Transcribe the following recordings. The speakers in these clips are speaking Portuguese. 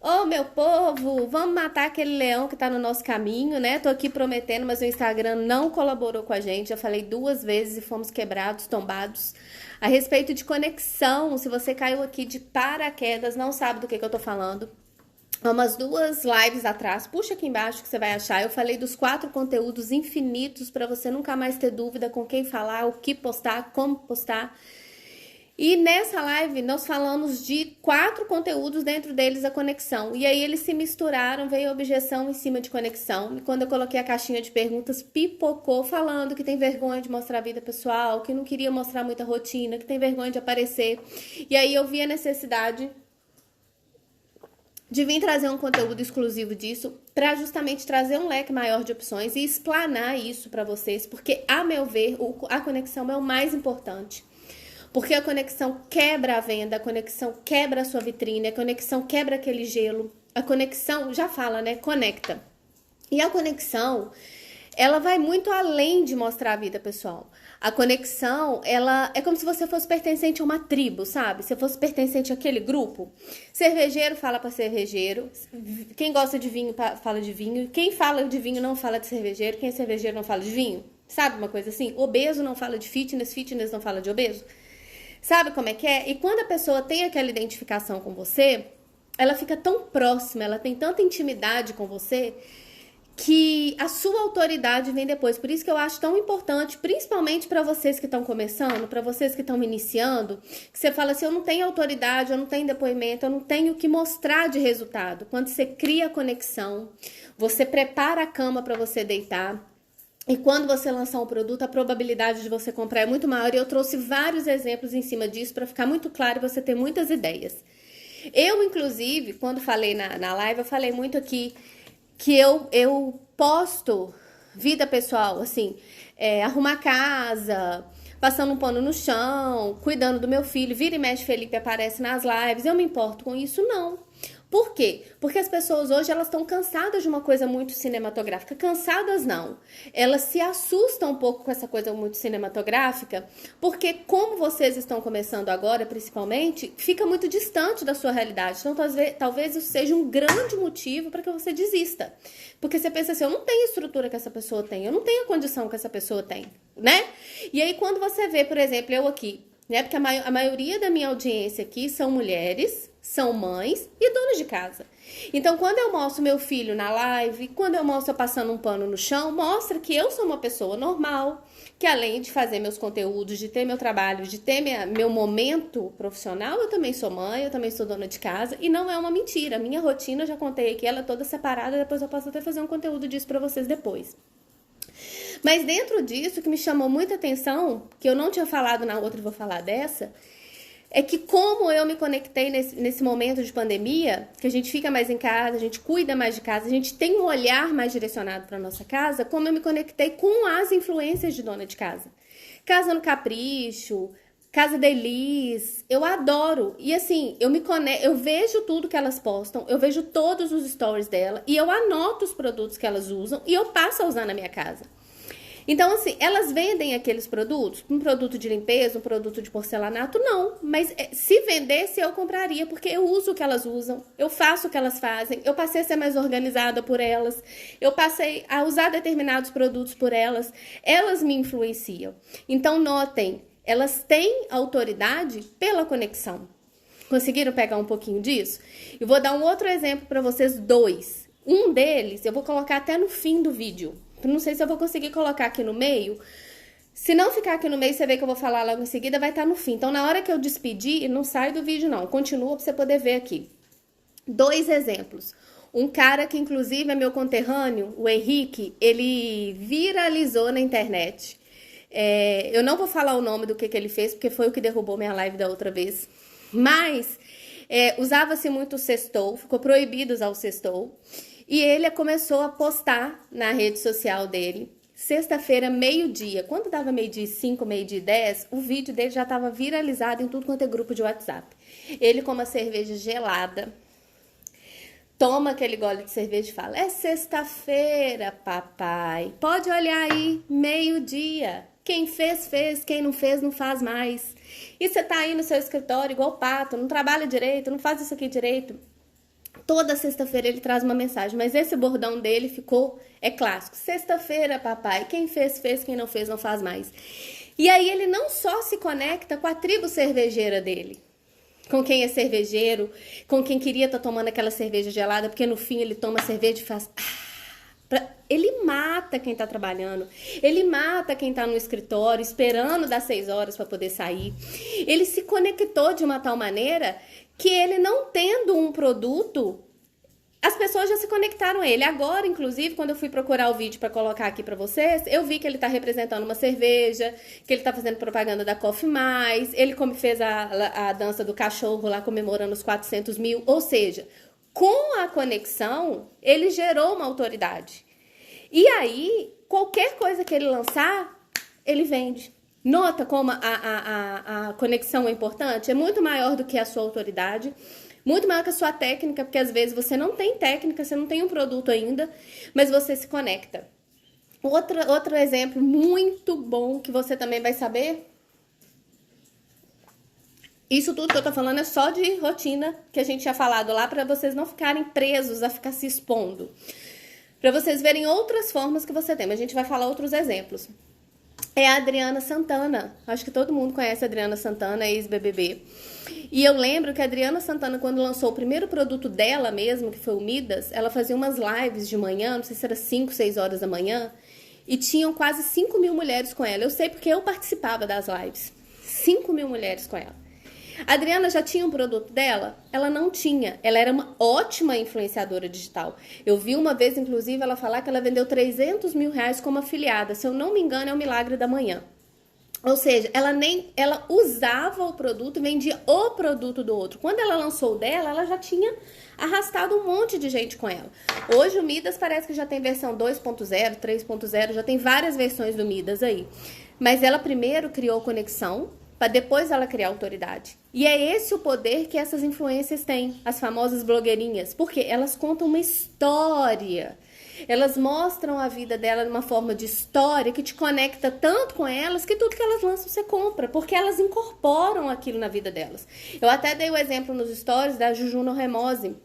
Ô, meu povo, vamos matar aquele leão que tá no nosso caminho, né? Tô aqui prometendo, mas o Instagram não colaborou com a gente. Já falei 2 vezes e fomos quebrados, tombados. A respeito de conexão, se você caiu aqui de paraquedas, não sabe do que eu tô falando. Há umas 2 lives atrás, puxa aqui embaixo que você vai achar. Eu falei dos 4 conteúdos infinitos para você nunca mais ter dúvida com quem falar, o que postar, como postar. E nessa live nós falamos de 4 conteúdos, dentro deles a conexão. E aí eles se misturaram, veio a objeção em cima de conexão. E quando eu coloquei a caixinha de perguntas, pipocou falando que tem vergonha de mostrar a vida pessoal, que não queria mostrar muita rotina, que tem vergonha de aparecer. E aí eu vi a necessidade de vir trazer um conteúdo exclusivo disso, para justamente trazer um leque maior de opções e explanar isso para vocês, porque, a meu ver, a conexão é o mais importante. Porque a conexão quebra a venda, a conexão quebra a sua vitrine, a conexão quebra aquele gelo. A conexão, já fala, né? Conecta. E a conexão, ela vai muito além de mostrar a vida pessoal. A conexão, ela é como se você fosse pertencente a uma tribo, sabe? Se fosse pertencente àquele grupo. Cervejeiro fala para cervejeiro. Quem gosta de vinho fala de vinho. Quem fala de vinho não fala de cervejeiro. Quem é cervejeiro não fala de vinho. Sabe uma coisa assim? Obeso não fala de fitness, fitness não fala de obeso. Sabe como é que é? E quando a pessoa tem aquela identificação com você, ela fica tão próxima, ela tem tanta intimidade com você, que a sua autoridade vem depois. Por isso que eu acho tão importante, principalmente para vocês que estão começando, para vocês que estão iniciando, que você fala assim, eu não tenho autoridade, eu não tenho depoimento, eu não tenho o que mostrar de resultado. Quando você cria conexão, você prepara a cama para você deitar, e quando você lançar um produto, a probabilidade de você comprar é muito maior. E eu trouxe vários exemplos em cima disso para ficar muito claro e você ter muitas ideias. Eu, inclusive, quando falei na live, eu falei muito aqui que eu posto vida pessoal, assim, arrumar casa, passando um pano no chão, cuidando do meu filho, vira e mexe, Felipe aparece nas lives. Eu me importo com isso? Não. Por quê? Porque as pessoas hoje elas estão cansadas de uma coisa muito cinematográfica. Cansadas não. Elas se assustam um pouco com essa coisa muito cinematográfica, porque como vocês estão começando agora, principalmente, fica muito distante da sua realidade. Então, talvez isso seja um grande motivo para que você desista. Porque você pensa assim, eu não tenho a estrutura que essa pessoa tem, eu não tenho a condição que essa pessoa tem, né? E aí, quando você vê, por exemplo, eu aqui, né? Porque a maioria da minha audiência aqui são mulheres, são mães e donas de casa. Então, quando eu mostro meu filho na live, quando eu mostro eu passando um pano no chão, mostra que eu sou uma pessoa normal, que além de fazer meus conteúdos, de ter meu trabalho, de ter meu momento profissional, eu também sou mãe, eu também sou dona de casa, e não é uma mentira. A minha rotina, eu já contei aqui, ela é toda separada, depois eu posso até fazer um conteúdo disso pra vocês depois. Mas dentro disso, que me chamou muita atenção, que eu não tinha falado na outra e vou falar dessa, é que como eu me conectei nesse momento de pandemia, que a gente fica mais em casa, a gente cuida mais de casa, a gente tem um olhar mais direcionado para nossa casa, como eu me conectei com as influências de dona de casa. Casa no Capricho, Casa da Elis, eu adoro. E assim, eu vejo tudo que elas postam, eu vejo todos os stories dela, e eu anoto os produtos que elas usam, e eu passo a usar na minha casa. Então, assim, elas vendem aqueles produtos, um produto de limpeza, um produto de porcelanato, não. Mas se vendesse, eu compraria, porque eu uso o que elas usam, eu faço o que elas fazem, eu passei a ser mais organizada por elas, eu passei a usar determinados produtos por elas, elas me influenciam. Então, notem, elas têm autoridade pela conexão. Conseguiram pegar um pouquinho disso? Eu vou dar um outro exemplo para vocês, 2. Um deles, eu vou colocar até no fim do vídeo. Não sei se eu vou conseguir colocar aqui no meio. Se não ficar aqui no meio, você vê que eu vou falar logo em seguida, vai estar no fim. Então, na hora que eu despedir, não sai do vídeo não. Continua pra você poder ver aqui. 2 exemplos. Um cara que, inclusive, é meu conterrâneo, o Henrique, ele viralizou na internet. Eu não vou falar o nome do que ele fez, porque foi o que derrubou minha live da outra vez. Mas, usava-se muito o sextou, ficou proibido usar o sextou. E ele começou a postar na rede social dele, sexta-feira, meio-dia. Quando dava meio-dia 5, meio-dia 10, o vídeo dele já estava viralizado em tudo quanto é grupo de WhatsApp. Ele com uma cerveja gelada, toma aquele gole de cerveja e fala, é sexta-feira, papai. Pode olhar aí, meio-dia. Quem fez, fez. Quem não fez, não faz mais. E você tá aí no seu escritório igual pato, não trabalha direito, não faz isso aqui direito. Toda sexta-feira ele traz uma mensagem, mas esse bordão dele é clássico. Sexta-feira, papai, quem fez, fez, quem não fez, não faz mais. E aí ele não só se conecta com a tribo cervejeira dele, com quem é cervejeiro, com quem queria estar tomando aquela cerveja gelada, porque no fim ele toma cerveja e faz... Ele mata quem tá trabalhando, ele mata quem tá no escritório esperando das 6 horas para poder sair. Ele se conectou de uma tal maneira que ele não tendo um produto, as pessoas já se conectaram a ele. Agora, inclusive, quando eu fui procurar o vídeo para colocar aqui para vocês, eu vi que ele tá representando uma cerveja, que ele tá fazendo propaganda da Coffee Mais, ele como fez a dança do cachorro lá comemorando os 400 mil, ou seja, com a conexão, ele gerou uma autoridade. E aí, qualquer coisa que ele lançar, ele vende. Nota como a conexão é importante? É muito maior do que a sua autoridade, muito maior que a sua técnica, porque às vezes você não tem técnica, você não tem um produto ainda, mas você se conecta. Outro exemplo muito bom que você também vai saber. Isso tudo que eu tô falando é só de rotina que a gente tinha falado lá, para vocês não ficarem presos a ficar se expondo. Para vocês verem outras formas que você tem. Mas a gente vai falar outros exemplos. É a Adriana Santana. Acho que todo mundo conhece a Adriana Santana, ex-BBB. E eu lembro que a Adriana Santana, quando lançou o primeiro produto dela mesmo, que foi o Midas, ela fazia umas lives de manhã, não sei se era 5, 6 horas da manhã, e tinham quase 5 mil mulheres com ela. Eu sei porque eu participava das lives. 5 mil mulheres com ela. A Adriana já tinha um produto dela? Ela não tinha. Ela era uma ótima influenciadora digital. Eu vi uma vez, inclusive, ela falar que ela vendeu 300 mil reais como afiliada. Se eu não me engano, é o Milagre da Manhã. Ou seja, ela usava o produto e vendia o produto do outro. Quando ela lançou o dela, ela já tinha arrastado um monte de gente com ela. Hoje o Midas parece que já tem versão 2.0, 3.0, já tem várias versões do Midas aí. Mas ela primeiro criou conexão, para depois ela criar autoridade. E é esse o poder que essas influências têm, as famosas blogueirinhas, porque elas contam uma história. Elas mostram a vida dela de uma forma de história que te conecta tanto com elas que tudo que elas lançam você compra, porque elas incorporam aquilo na vida delas. Eu até dei o exemplo nos stories da Juju Noremose.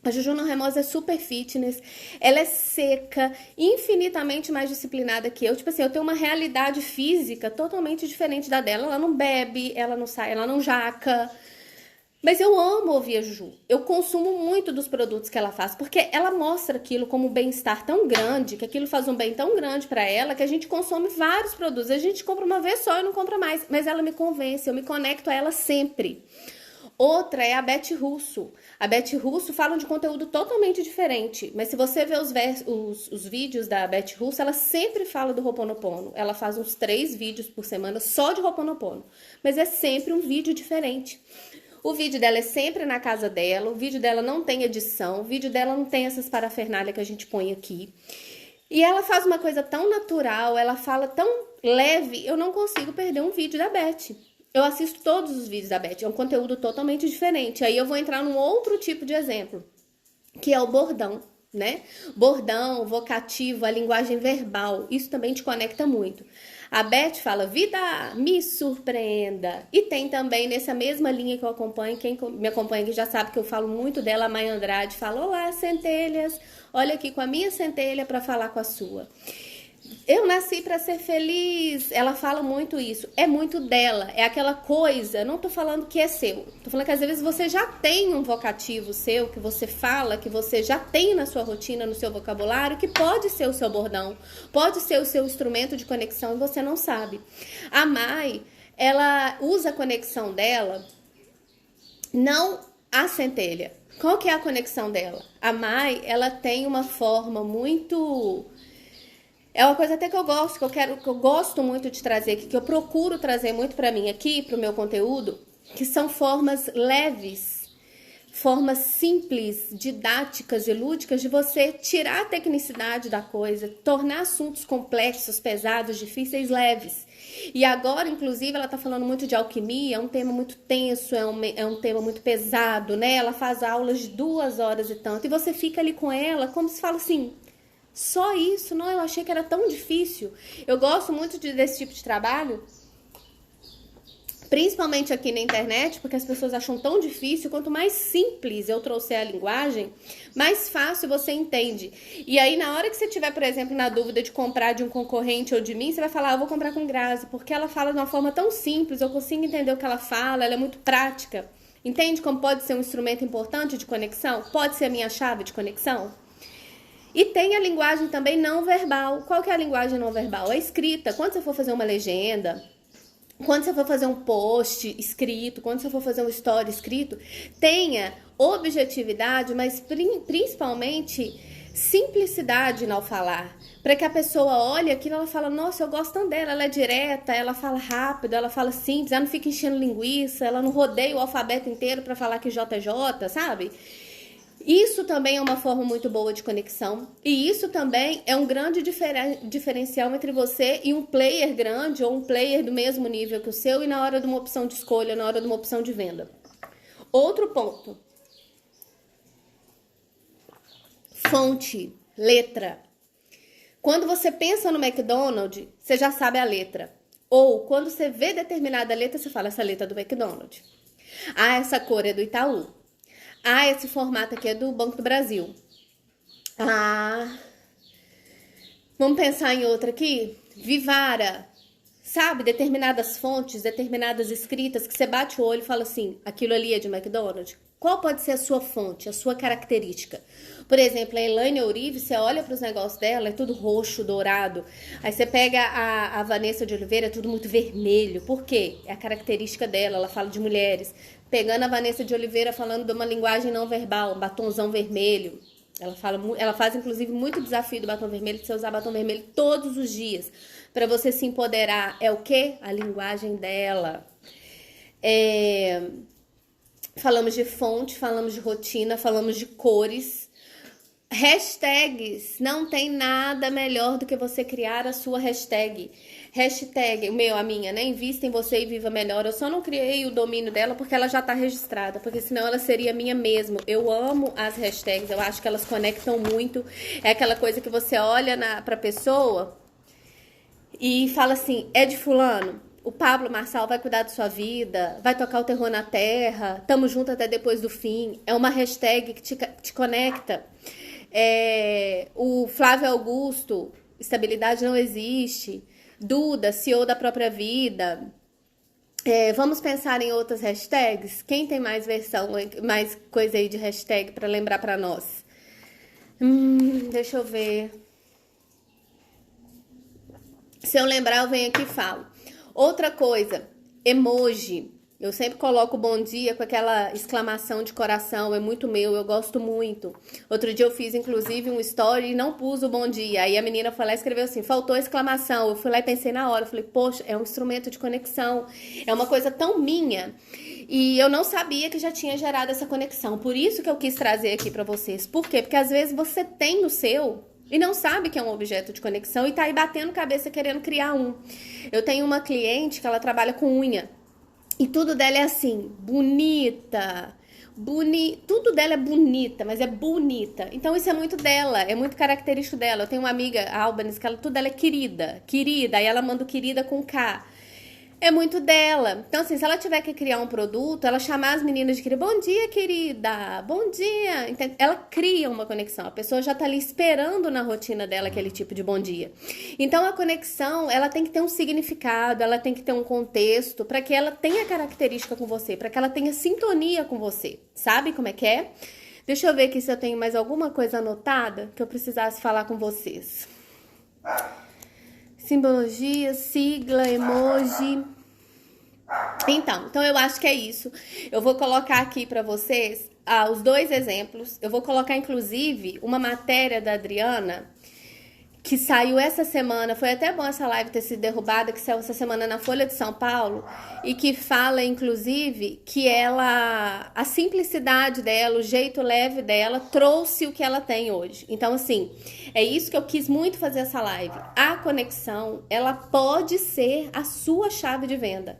A Juju Noremose é super fitness, ela é seca, infinitamente mais disciplinada que eu. Tipo assim, eu tenho uma realidade física totalmente diferente da dela. Ela não bebe, ela não sai, ela não jaca. Mas eu amo ouvir a Juju. Eu consumo muito dos produtos que ela faz, porque ela mostra aquilo como um bem-estar tão grande, que aquilo faz um bem tão grande pra ela, que a gente consome vários produtos. A gente compra uma vez só e não compra mais. Mas ela me convence, eu me conecto a ela sempre. Outra é a Beth Russo. A Beth Russo fala de conteúdo totalmente diferente, mas se você ver os vídeos da Beth Russo, ela sempre fala do Ho'oponopono. Ela faz uns 3 vídeos por semana só de Ho'oponopono, mas é sempre um vídeo diferente. O vídeo dela é sempre na casa dela, o vídeo dela não tem edição, o vídeo dela não tem essas parafernália que a gente põe aqui. E ela faz uma coisa tão natural, ela fala tão leve, eu não consigo perder um vídeo da Beth. Eu assisto todos os vídeos da Beth, é um conteúdo totalmente diferente. Aí eu vou entrar num outro tipo de exemplo, que é o bordão, né? Bordão, vocativo, a linguagem verbal, isso também te conecta muito. A Beth fala, vida, me surpreenda. E tem também nessa mesma linha que eu acompanho, quem me acompanha aqui já sabe que eu falo muito dela, a Maia Andrade, fala, olá, centelhas, olha aqui com a minha centelha para falar com a sua. Eu nasci para ser feliz. Ela fala muito isso. É muito dela. É aquela coisa. Não tô falando que é seu. Tô falando que às vezes você já tem um vocativo seu, que você fala, que você já tem na sua rotina, no seu vocabulário, que pode ser o seu bordão, pode ser o seu instrumento de conexão e você não sabe. A Mai, ela usa a conexão dela, não a centelha. Qual que é a conexão dela? A Mai, ela tem uma forma muito... É uma coisa até que eu gosto, que eu gosto muito de trazer aqui, que eu procuro trazer muito pra mim aqui, pro meu conteúdo, que são formas leves, formas simples, didáticas e lúdicas de você tirar a tecnicidade da coisa, tornar assuntos complexos, pesados, difíceis, leves. E agora, inclusive, ela tá falando muito de alquimia, é um tema muito tenso, é um tema muito pesado, né? Ela faz aulas de 2 horas e tanto, e você fica ali com ela como se fala assim... Só isso? Não, eu achei que era tão difícil. Eu gosto muito desse tipo de trabalho Principalmente aqui na internet, porque as pessoas acham tão difícil. Quanto mais simples eu trouxer a linguagem, mais fácil você entende. E aí, na hora que você tiver, por exemplo, na dúvida de comprar de um concorrente ou de mim, você vai falar, eu vou comprar com Grazi, porque ela fala de uma forma tão simples, eu consigo entender o que ela fala, ela é muito prática. Entende como pode ser um instrumento importante de conexão? Pode ser a minha chave de conexão? E tem a linguagem também não verbal. Qual que é a linguagem não verbal? A escrita. Quando você for fazer uma legenda, quando você for fazer um post escrito, quando você for fazer um story escrito, tenha objetividade, mas principalmente simplicidade ao falar. Para que a pessoa olhe aquilo e ela fala, nossa, eu gosto tanto dela, ela é direta, ela fala rápido, ela fala simples, ela não fica enchendo linguiça, ela não rodeia o alfabeto inteiro para falar que JJ, sabe? Isso também é uma forma muito boa de conexão. E isso também é um grande diferencial entre você e um player grande ou um player do mesmo nível que o seu e na hora de uma opção de escolha, na hora de uma opção de venda. Outro ponto. Fonte, letra. Quando você pensa no McDonald's, você já sabe a letra. Ou quando você vê determinada letra, você fala, essa letra é do McDonald's. Ah, essa cor é do Itaú. Ah, esse formato aqui é do Banco do Brasil. Ah, vamos pensar em outra aqui? Vivara. Sabe, determinadas fontes, determinadas escritas que você bate o olho e fala assim, aquilo ali é de McDonald's? Qual pode ser a sua fonte, a sua característica? Por exemplo, a Elaine Ourive, você olha para os negócios dela, é tudo roxo, dourado. Aí você pega a Vanessa de Oliveira, é tudo muito vermelho. Por quê? É a característica dela, ela fala de mulheres. Pegando a Vanessa de Oliveira falando de uma linguagem não verbal, um batonzão vermelho. Ela faz, inclusive, muito desafio do batom vermelho, de você usar batom vermelho todos os dias. Para você se empoderar. É o quê? A linguagem dela. Falamos de fonte, falamos de rotina, falamos de cores. Hashtags. Não tem nada melhor do que você criar a sua hashtag. Hashtag, a minha, né? Invista em você e viva melhor. Eu só não criei o domínio dela porque ela já tá registrada, porque senão ela seria minha mesmo. Eu amo as hashtags, eu acho que elas conectam muito. É aquela coisa que você olha pra pessoa e fala assim, é de fulano? O Pablo Marçal vai cuidar da sua vida, vai tocar o terror na terra, tamo junto até depois do fim. É uma hashtag que te conecta. O Flávio Augusto, estabilidade não existe. Duda, CEO da própria vida. Vamos pensar em outras hashtags? Quem tem mais versão, mais coisa aí de hashtag para lembrar para nós? Deixa eu ver. Se eu lembrar, eu venho aqui e falo. Outra coisa, emoji. Eu sempre coloco bom dia com aquela exclamação de coração, é muito meu, eu gosto muito. Outro dia eu fiz, inclusive, um story e não pus o bom dia. Aí a menina foi lá e escreveu assim, faltou exclamação. Eu fui lá e pensei na hora, eu falei, poxa, é um instrumento de conexão, é uma coisa tão minha. E eu não sabia que já tinha gerado essa conexão. Por isso que eu quis trazer aqui pra vocês. Por quê? Porque às vezes você tem o seu e não sabe que é um objeto de conexão e tá aí batendo cabeça querendo criar um. Eu tenho uma cliente que ela trabalha com unha. E tudo dela é assim, bonita, tudo dela é bonita, mas é bonita. Então isso é muito dela, é muito característico dela. Eu tenho uma amiga, a Albanis, que tudo dela é querida, aí ela manda o querida com K. É muito dela. Então, assim, se ela tiver que criar um produto, ela chamar as meninas de querida, bom dia, querida, bom dia. Então, ela cria uma conexão. A pessoa já tá ali esperando na rotina dela aquele tipo de bom dia. Então, a conexão, ela tem que ter um significado, ela tem que ter um contexto para que ela tenha característica com você, para que ela tenha sintonia com você. Sabe como é que é? Deixa eu ver aqui se eu tenho mais alguma coisa anotada que eu precisasse falar com vocês. Simbologia, sigla, emoji. Então eu acho que é isso. Eu vou colocar aqui para vocês os dois exemplos. Eu vou colocar, inclusive, uma matéria da Adriana que saiu essa semana. Foi até bom essa live ter sido derrubada, que saiu essa semana na Folha de São Paulo, e que fala, inclusive, que a simplicidade dela, o jeito leve dela, trouxe o que ela tem hoje. Então, assim, é isso que eu quis muito fazer essa live. A conexão, ela pode ser a sua chave de venda.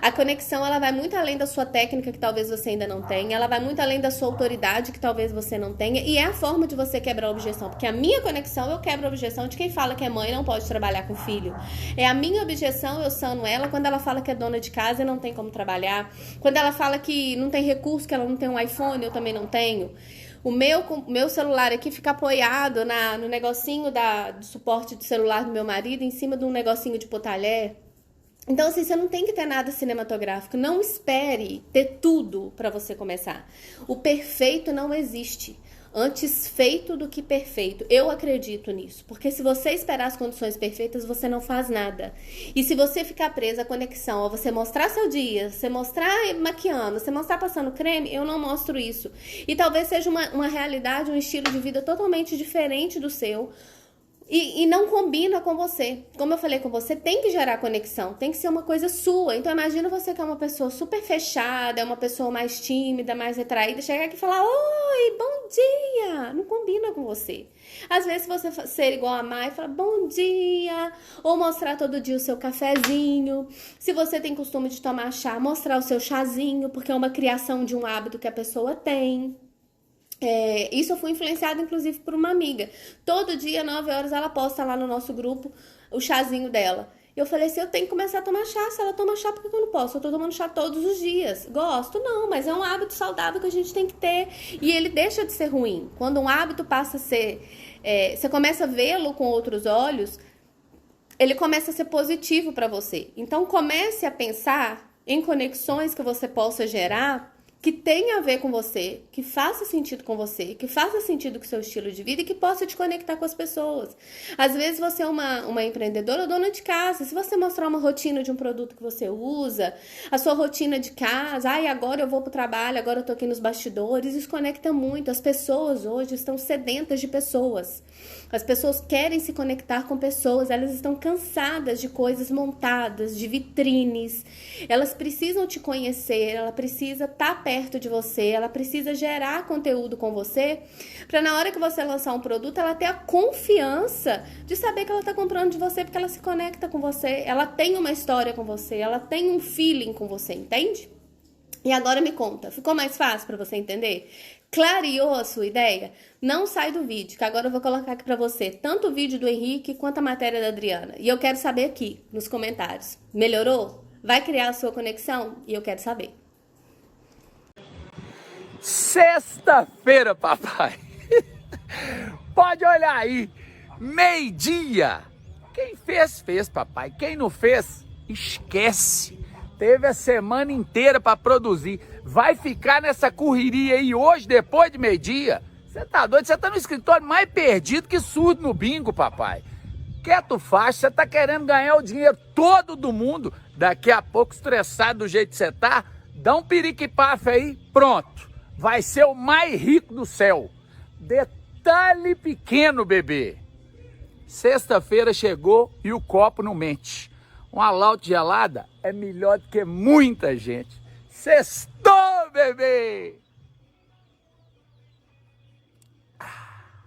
A conexão, ela vai muito além da sua técnica, que talvez você ainda não tenha, ela vai muito além da sua autoridade, que talvez você não tenha, e é a forma de você quebrar a objeção, porque a minha conexão, eu quebro a objeção de quem fala que é mãe e não pode trabalhar com filho. É a minha objeção, eu sano ela quando ela fala que é dona de casa e não tem como trabalhar, quando ela fala que não tem recurso, que ela não tem um iPhone, eu também não tenho. O meu celular aqui fica apoiado no negocinho do suporte do celular do meu marido, em cima de um negocinho de potalher. Então, assim, você não tem que ter nada cinematográfico. Não espere ter tudo para você começar. O perfeito não existe. Antes feito do que perfeito. Eu acredito nisso. Porque se você esperar as condições perfeitas, você não faz nada. E se você ficar presa à conexão, ou você mostrar seu dia, você mostrar maquiando, você mostrar passando creme, eu não mostro isso. E talvez seja uma realidade, um estilo de vida totalmente diferente do seu. E não combina com você. Como eu falei com você, tem que gerar conexão, tem que ser uma coisa sua. Então imagina você que é uma pessoa super fechada, é uma pessoa mais tímida, mais retraída, chegar aqui e falar: oi, bom dia. Não combina com você. Às vezes você ser igual a Mai e falar bom dia, ou mostrar todo dia o seu cafezinho. Se você tem costume de tomar chá, mostrar o seu chazinho, porque é uma criação de um hábito que a pessoa tem. Isso eu fui influenciada, inclusive, por uma amiga. Todo dia, 9 horas, ela posta lá no nosso grupo o chazinho dela. Eu falei assim, eu tenho que começar a tomar chá. Se ela toma chá, por que eu não posso? Eu tô tomando chá todos os dias. Gosto? Não, mas é um hábito saudável que a gente tem que ter. E ele deixa de ser ruim. Quando um hábito passa a ser... você começa a vê-lo com outros olhos, ele começa a ser positivo para você. Então, comece a pensar em conexões que você possa gerar que tenha a ver com você, que faça sentido com você, que faça sentido com o seu estilo de vida e que possa te conectar com as pessoas. Às vezes você é uma empreendedora ou dona de casa, se você mostrar uma rotina de um produto que você usa, a sua rotina de casa, agora eu vou pro trabalho, agora eu tô aqui nos bastidores, isso conecta muito. As pessoas hoje estão sedentas de pessoas. As pessoas querem se conectar com pessoas, elas estão cansadas de coisas montadas, de vitrines, elas precisam te conhecer, ela precisa estar perto de você, ela precisa gerar conteúdo com você, para na hora que você lançar um produto, ela ter a confiança de saber que ela está comprando de você, porque ela se conecta com você, ela tem uma história com você, ela tem um feeling com você, entende? E agora me conta, ficou mais fácil para você entender? Clareou a sua ideia? Não sai do vídeo, que agora eu vou colocar aqui pra você tanto o vídeo do Henrique quanto a matéria da Adriana. E eu quero saber aqui, nos comentários. Melhorou? Vai criar a sua conexão? E eu quero saber. Sexta-feira, papai. Pode olhar aí. Meio-dia. Quem fez, fez, papai. Quem não fez, esquece. Teve a semana inteira para produzir. Vai ficar nessa correria aí hoje, depois de meio-dia? Você tá doido? Você tá no escritório mais perdido que surdo no bingo, papai. Quieto faz, você tá querendo ganhar o dinheiro todo do mundo. Daqui a pouco, estressado do jeito que você tá, dá um piriquipaf aí, pronto. Vai ser o mais rico do céu. Detalhe pequeno, bebê. Sexta-feira chegou e o copo não mente. Uma laute gelada é melhor do que muita gente. Sextou, bebê!